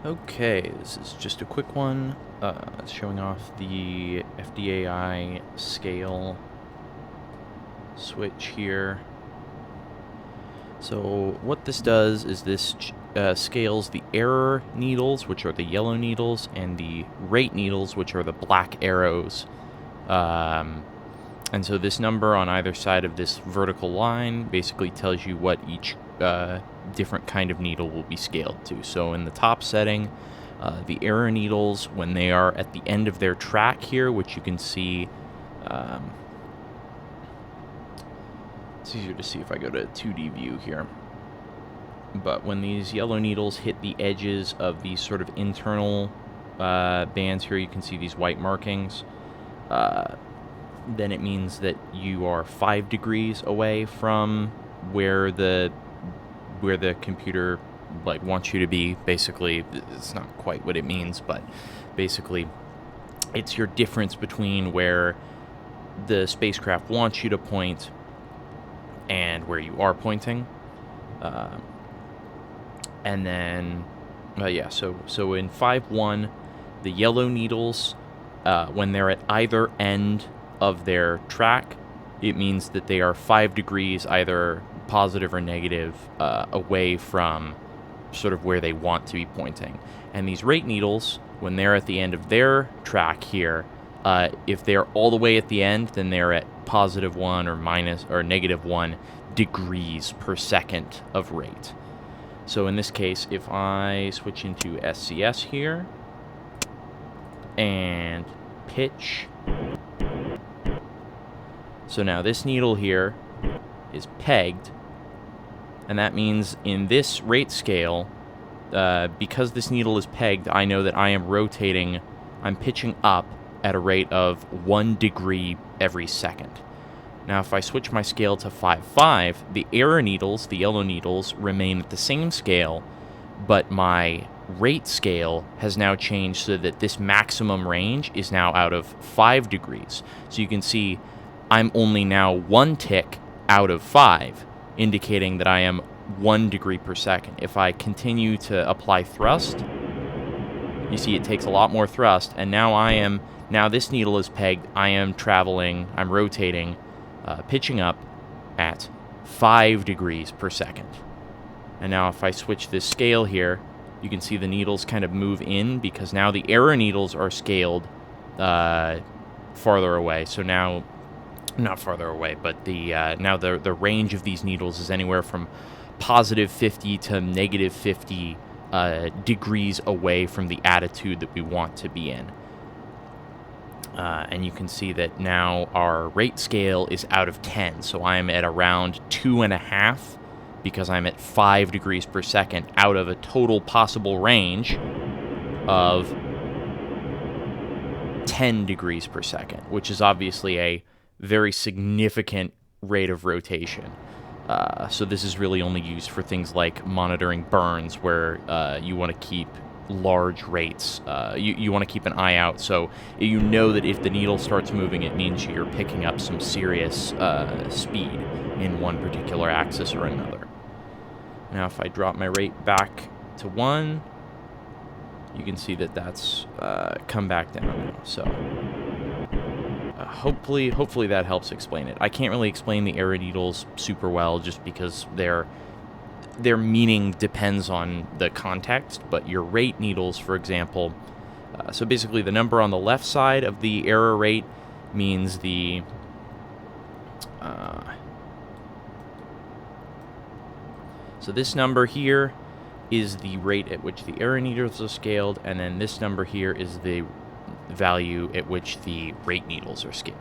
Okay, this is just a quick one. It's showing off the FDAI scale switch here. So what this does is this scales the error needles, which are the yellow needles, and the rate needles, which are the black arrows. And so this number on either side of this vertical line basically tells you what each different kind of needle will be scaled to. So in the top setting, the error needles, when they are at the end of their track here, which you can see, it's easier to see if I go to 2D view here. But when these yellow needles hit the edges of these sort of internal bands here, you can see these white markings. Then it means that you are 5 degrees away from where the computer wants you to be. Basically, it's not quite what it means, but basically it's your difference between where the spacecraft wants you to point and where you are pointing. And then so in 5.1, the yellow needles, when they're at either end of their track, it means that they are 5 degrees either positive or negative away from sort of where they want to be pointing. And these rate needles, when they're at the end of their track here, if they're all the way at the end, then they're at +1 or -1 degrees per second of rate. So in this case, if I switch into SCS here and pitch, so now this needle here is pegged, and that means in this rate scale, because this needle is pegged, I know that I am rotating, I'm pitching up at a rate of 1 degree every second. Now if I switch my scale to 5.5, the error needles, the yellow needles, remain at the same scale, but my rate scale has now changed so that this maximum range is now out of 5 degrees. So you can see I'm only now 1 tick out of 5, indicating that I am 1 degree per second. If I continue to apply thrust, you see it takes a lot more thrust, and now this needle is pegged, I'm rotating, pitching up at 5 degrees per second. And now if I switch this scale here, you can see the needles kind of move in, because now the error needles are scaled farther away. So now, not farther away, but now the range of these needles is anywhere from +50 to -50 degrees away from the attitude that we want to be in. And you can see that now our rate scale is out of 10, so I am at around 2.5, because I'm at 5 degrees per second out of a total possible range of 10 degrees per second, which is obviously a very significant rate of rotation. So this is really only used for things like monitoring burns, where you want to keep large rates. You want to keep an eye out, so you know that if the needle starts moving, it means you're picking up some serious speed in one particular axis or another. Now if I drop my rate back to 1, you can see that that's come back down now. So hopefully that helps explain it. I can't really explain the error needles super well, just because their meaning depends on the context. But your rate needles, for example, so basically the number on the left side of the error rate means the so this number here is the rate at which the error needles are scaled, and then this number here is the value at which the rate needles are scaled.